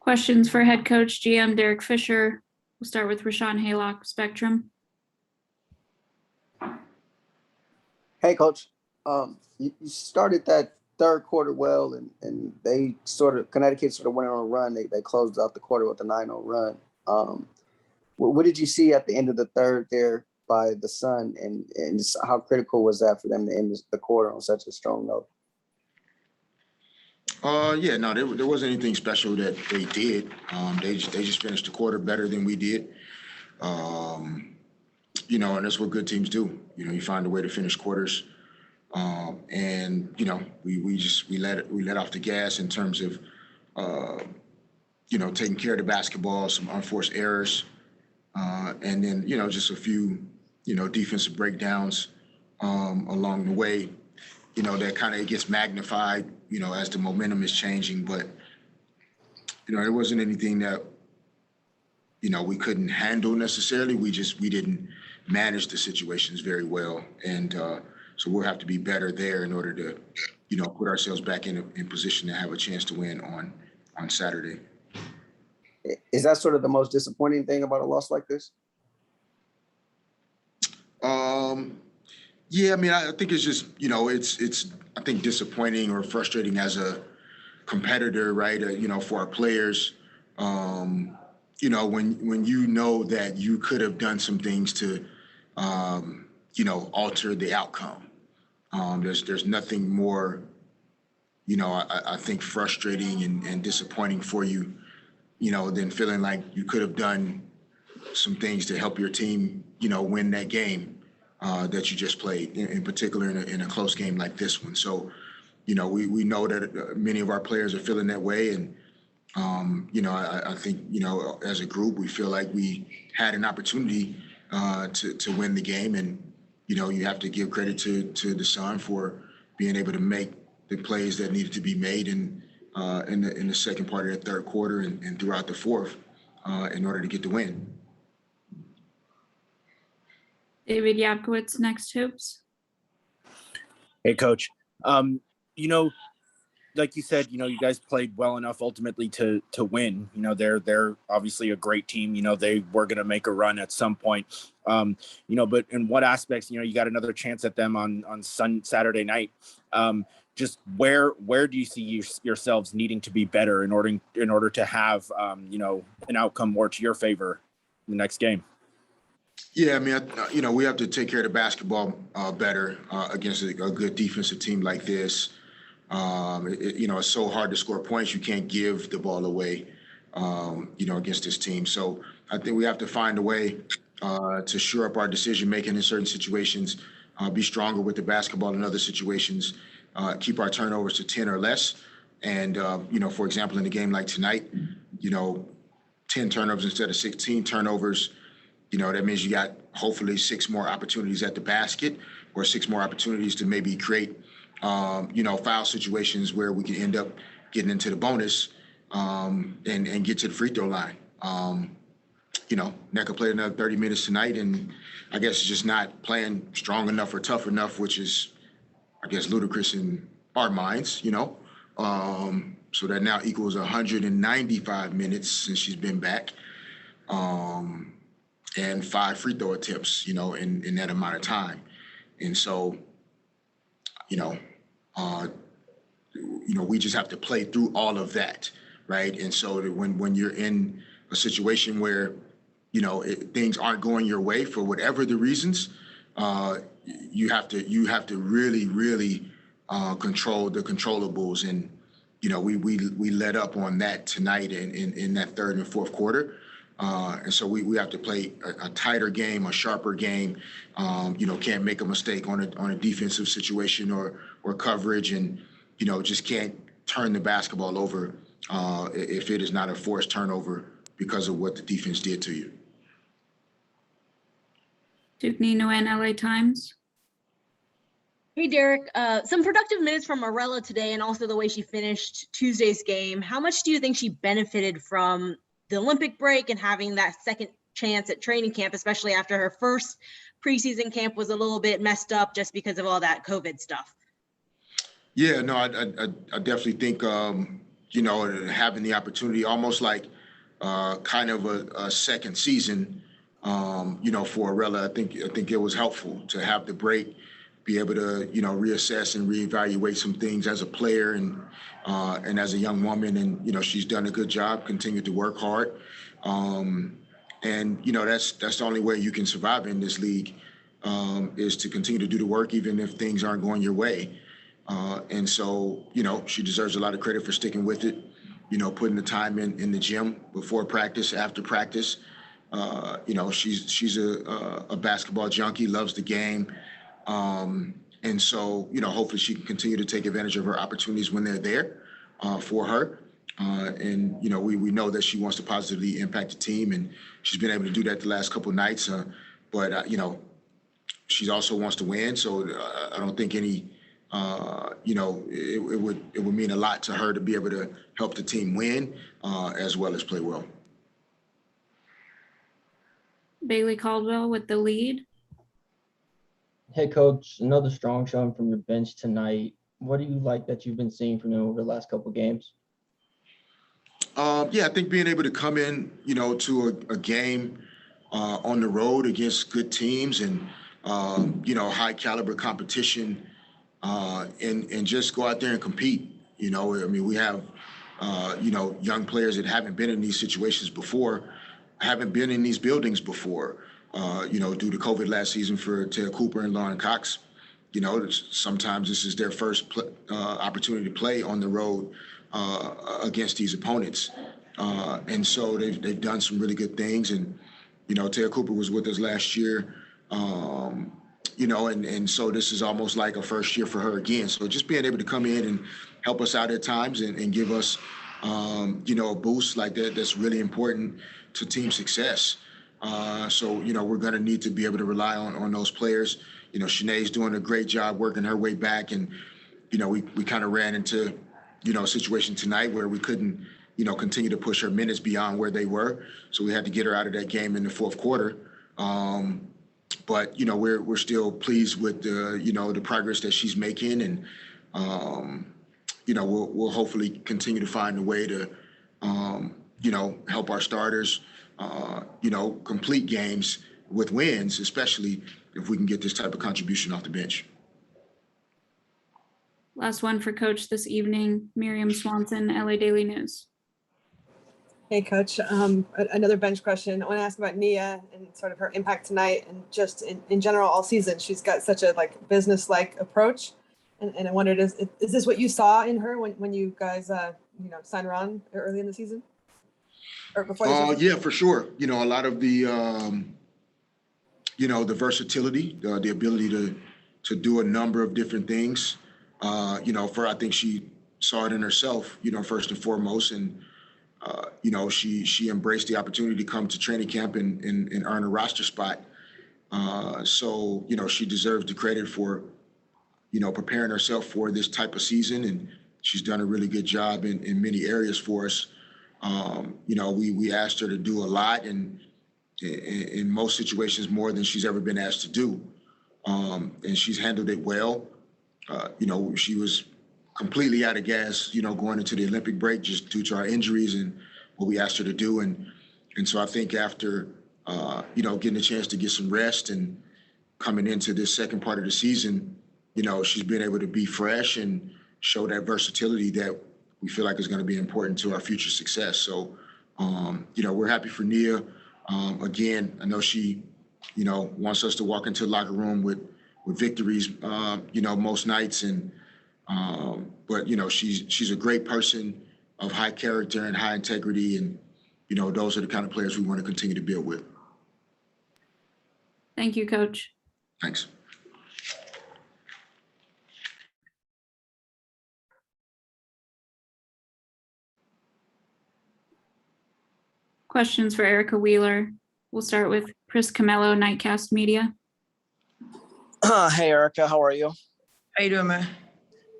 Questions for head coach GM Derek Fisher. We'll start with Rashawn Haylock, Spectrum. Hey, Coach. You started that third quarter well, and they Connecticut sort of went on a run. They closed out the quarter with a 9-0 run. What did you see at the end of the third there by the Sun, and just how critical was that for them to end the quarter on such a strong note? There wasn't anything special that they did. They just finished the quarter better than we did. And that's what good teams do. You find a way to finish quarters. We let off the gas in terms of taking care of the basketball, some unforced errors, and then just a few defensive breakdowns along the way. That kind of gets magnified, as the momentum is changing. But, there wasn't anything that, we couldn't handle necessarily. We didn't manage the situations very well. And so we'll have to be better there in order to, put ourselves back in position to have a chance to win on Saturday. Is that sort of the most disappointing thing about a loss like this? I think it's just, it's I think disappointing or frustrating as a competitor, right? For our players, when you know that you could have done some things to, alter the outcome. There's nothing more, I think frustrating and disappointing for you, than feeling like you could have done some things to help your team, win that game. That you just played, in particular in a close game like this one. So, we know that many of our players are feeling that way. And, I think, as a group, we feel like we had an opportunity to win the game. And, you have to give credit to the Sun for being able to make the plays that needed to be made in the second part of the third quarter and throughout the fourth in order to get the win. David Yapkowitz, Next Hoops. Hey, Coach. Like you said, you guys played well enough ultimately to win. They're obviously a great team. They were going to make a run at some point. But in what aspects, you got another chance at them on Saturday night. Just where do you see yourselves needing to be better in order to have an outcome more to your favor in the next game? Yeah, we have to take care of the basketball better against a good defensive team like this. It's so hard to score points. You can't give the ball away, against this team. So I think we have to find a way to shore up our decision-making in certain situations, be stronger with the basketball in other situations, keep our turnovers to 10 or less. And, for example, in a game like tonight, 10 turnovers instead of 16 turnovers. That means you got hopefully 6 more opportunities at the basket or 6 more opportunities to maybe create, foul situations where we can end up getting into the bonus and get to the free throw line. Neca played another 30 minutes tonight, and I guess it's just not playing strong enough or tough enough, which is, I guess, ludicrous in our minds, So that now equals 195 minutes since she's been back. And 5 free throw attempts, in that amount of time. And so, we just have to play through all of that, right? And so when you're in a situation where, things aren't going your way for whatever the reasons, you have to really, really control the controllables. And, we let up on that tonight in that third and fourth quarter. And so we have to play a tighter game, a sharper game. Can't make a mistake on a defensive situation or coverage, and just can't turn the basketball over if it is not a forced turnover because of what the defense did to you. Dupney Nguyen, LA Times. Hey, Derek. Some productive minutes from Morella today, and also the way she finished Tuesday's game. How much do you think she benefited from the Olympic break and having that second chance at training camp, especially after her first preseason camp was a little bit messed up just because of all that COVID stuff? Yeah, no, I definitely think, and having the opportunity, almost like kind of a second season, for Arella. I think it was helpful to have the break, be able to, reassess and reevaluate some things as a player and as a young woman. And, she's done a good job, continued to work hard. And that's the only way you can survive in this league, is to continue to do the work, even if things aren't going your way. And so, she deserves a lot of credit for sticking with it, putting the time in the gym before practice, after practice. She's a basketball junkie, loves the game. And so, hopefully she can continue to take advantage of her opportunities when they're there for her. And we know that she wants to positively impact the team, and she's been able to do that the last couple of nights. But she also wants to win. So I don't think any, it would mean a lot to her to be able to help the team win as well as play well. Bailey Caldwell with the lead. Hey, Coach, another strong showing from your bench tonight. What do you like that you've been seeing from them over the last couple of games? I think being able to come in, to a game on the road against good teams and, high caliber competition and just go out there and compete. We have, young players that haven't been in these situations before, haven't been in these buildings before, due to COVID last season for Tia Cooper and Lauren Cox. Sometimes this is their first opportunity to play on the road against these opponents. And so they've done some really good things. And, Tia Cooper was with us last year, and so this is almost like a first year for her again. So just being able to come in and help us out at times and give us, a boost like that, that's really important to team success. So we're going to need to be able to rely on those players. Shanae's doing a great job working her way back. And, we kind of ran into, a situation tonight where we couldn't, continue to push her minutes beyond where they were. So we had to get her out of that game in the fourth quarter. But, we're still pleased with the progress that she's making. And, we'll hopefully continue to find a way to, help our starters, complete games with wins, especially if we can get this type of contribution off the bench. Last one for Coach this evening, Miriam Swanson, LA Daily News. Hey, Coach. Another bench question. I want to ask about Nia and sort of her impact tonight and just in general all season. She's got such a business-like approach. And I wondered, is this what you saw in her when you guys, signed her on early in the season? Or before the season? Yeah, for sure. A lot of the, the versatility, the ability to do a number of different things. I think she saw it in herself, first and foremost. And, she embraced the opportunity to come to training camp and earn a roster spot. So, she deserves the credit for, preparing herself for this type of season. And she's done a really good job in many areas for us. We asked her to do a lot and in most situations more than she's ever been asked to do. And she's handled it well. She was completely out of gas, going into the Olympic break just due to our injuries and what we asked her to do. And so I think after, getting a chance to get some rest and coming into this second part of the season, she's been able to be fresh and show that versatility that we feel like is going to be important to our future success. So, we're happy for Nia. Again, I know she, wants us to walk into the locker room with victories, most nights. And, but, she's a great person of high character and high integrity. And, those are the kind of players we want to continue to build with. Thank you, Coach. Thanks. Questions for Erica Wheeler. We'll start with Chris Camello, Nightcast Media. Hey, Erica, how are you? How you doing, man?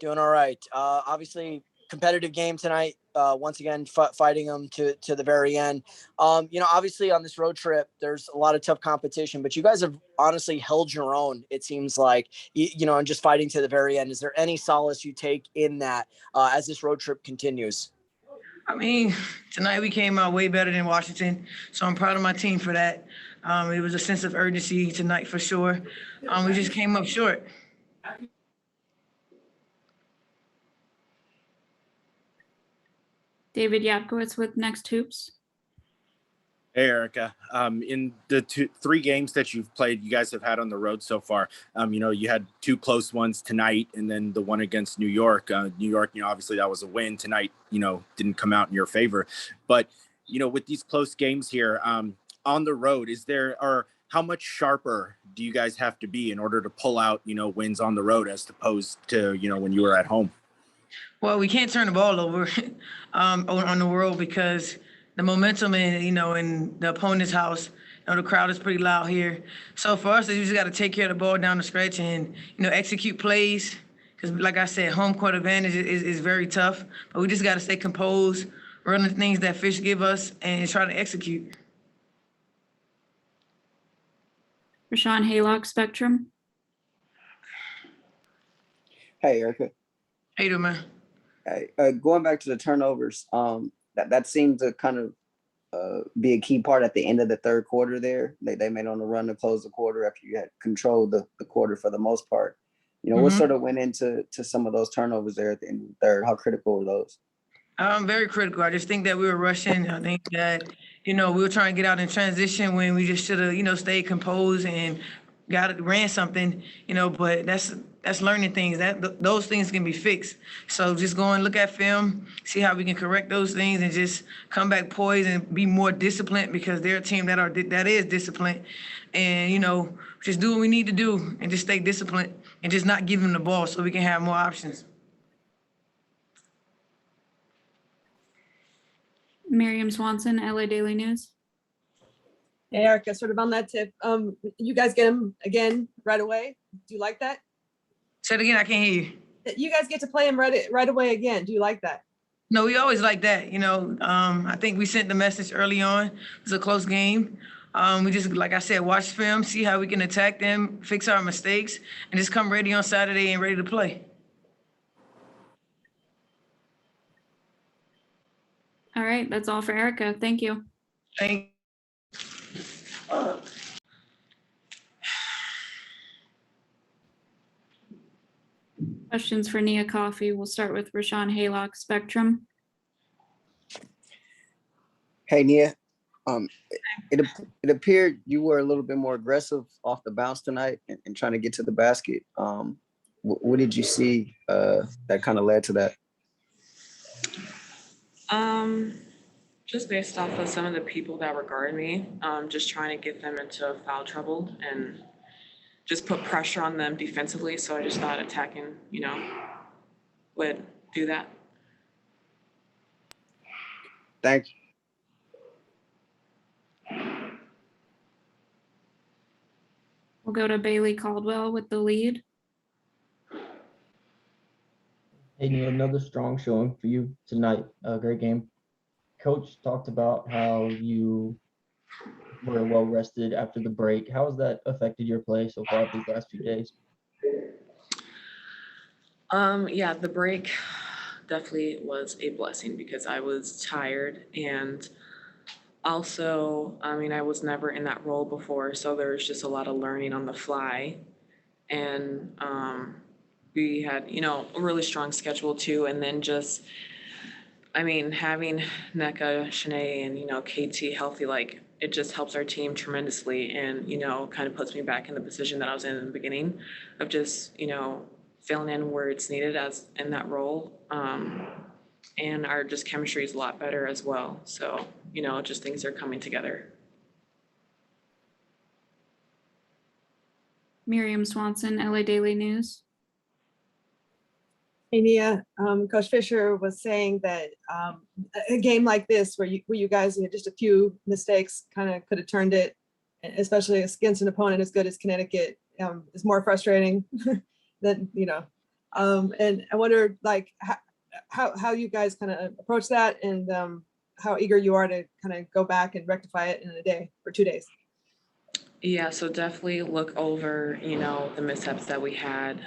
Doing all right. Obviously, competitive game tonight. Once again, fighting them to the very end. Obviously on this road trip, there's a lot of tough competition, but you guys have honestly held your own. It seems like, and just fighting to the very end. Is there any solace you take in that as this road trip continues? I mean, tonight we came out way better than Washington, so I'm proud of my team for that. It was a sense of urgency tonight for sure. We just came up short. David Yapkowitz with Next Hoops. Hey, Erica. In the three games that you've played, you guys have had on the road so far, you had two close ones tonight and then the one against New York. New York, obviously that was a win. Tonight, didn't come out in your favor. But, with these close games here on the road, how much sharper do you guys have to be in order to pull out, wins on the road as opposed to, when you were at home? Well, we can't turn the ball over on the road because the momentum in the opponent's house, the crowd is pretty loud here. So for us, we just got to take care of the ball down the stretch and, execute plays. Because like I said, home court advantage is very tough. But we just got to stay composed, run the things that Fish give us, and try to execute. Rashawn Haylock, Spectrum. Hey, Erica. How you doing, man? Hey, going back to the turnovers, that seemed to kind of be a key part at the end of the third quarter there. They made on the run to close the quarter after you had controlled the quarter for the most part. What sort of went into some of those turnovers there at the end of the third? How critical were those? Very critical. I just think that we were rushing. I think that, we were trying to get out in transition when we just should have, stayed composed and ran something, but that's learning things. Those things can be fixed. So just go and look at film, see how we can correct those things and just come back poised and be more disciplined because they're a team that is disciplined. And, just do what we need to do and just stay disciplined and just not give them the ball so we can have more options. Miriam Swanson, LA Daily News. Hey, Erica, sort of on that tip, you guys get him again right away. Do you like that? Say it again, I can't hear you. You guys get to play him right away again. Do you like that? No, we always like that. I think we sent the message early on. It was a close game. We just, like I said, watch film, see how we can attack them, fix our mistakes, and just come ready on Saturday and ready to play. All right, that's all for Erica. Thank you. Thank Questions for Nia Coffey. We'll start with Rashawn Haylock, Spectrum. Hey, Nia. It appeared you were a little bit more aggressive off the bounce tonight and trying to get to the basket. What did you see that kind of led to that? Just based off of some of the people that were guarding me, just trying to get them into foul trouble and just put pressure on them defensively. So I just thought attacking, would do that. Thank you. We'll go to Bailey Caldwell with The Lead. Hey, Neil, another strong showing for you tonight. Great game. Coach talked about how you were well rested after the break. How has that affected your play so far these last few days? Yeah, the break definitely was a blessing because I was tired, and also, I was never in that role before, so there's just a lot of learning on the fly. And we had, a really strong schedule too, and then just having NECA, Shanae, and, KT healthy, it just helps our team tremendously and, kind of puts me back in the position that I was in the beginning of just, filling in where it's needed as in that role. And our just chemistry is a lot better as well. So, just things are coming together. Miriam Swanson, LA Daily News. Hey, Nia, Coach Fisher was saying that a game like this, where you guys, just a few mistakes kind of could have turned it, especially against an opponent as good as Connecticut, is more frustrating than, and I wonder, how you guys kind of approach that and how eager you are to kind of go back and rectify it in a day or 2 days. Yeah, so definitely look over, the mishaps that we had.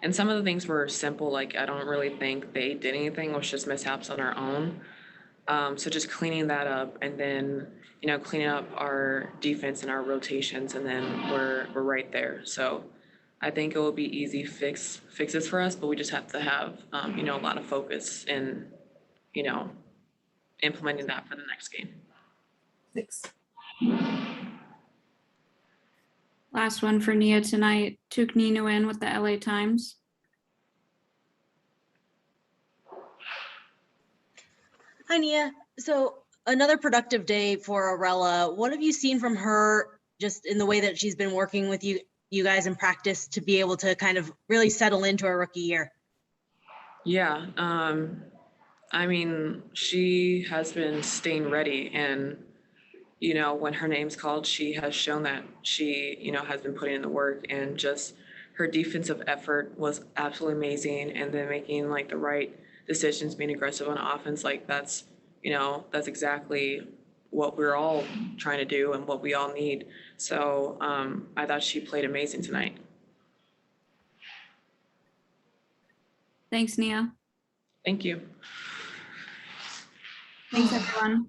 And some of the things were simple, I don't really think they did anything. It was just mishaps on our own. So just cleaning that up and then, cleaning up our defense and our rotations, and then we're right there. So I think it will be easy fixes for us, but we just have to have, a lot of focus in, implementing that for the next game. Thanks. Last one for Nia tonight. Tuk Nguyen with the LA Times. Hi, Nia. So another productive day for Arella. What have you seen from her just in the way that she's been working with you guys in practice to be able to kind of really settle into a rookie year? Yeah. I mean, she has been staying ready, and, when her name's called, she has shown that she, has been putting in the work, and just her defensive effort was absolutely amazing. And then making like the right decisions, being aggressive on offense, like that's exactly what we're all trying to do and what we all need. So I thought she played amazing tonight. Thanks, Nia. Thank you. Thanks, everyone.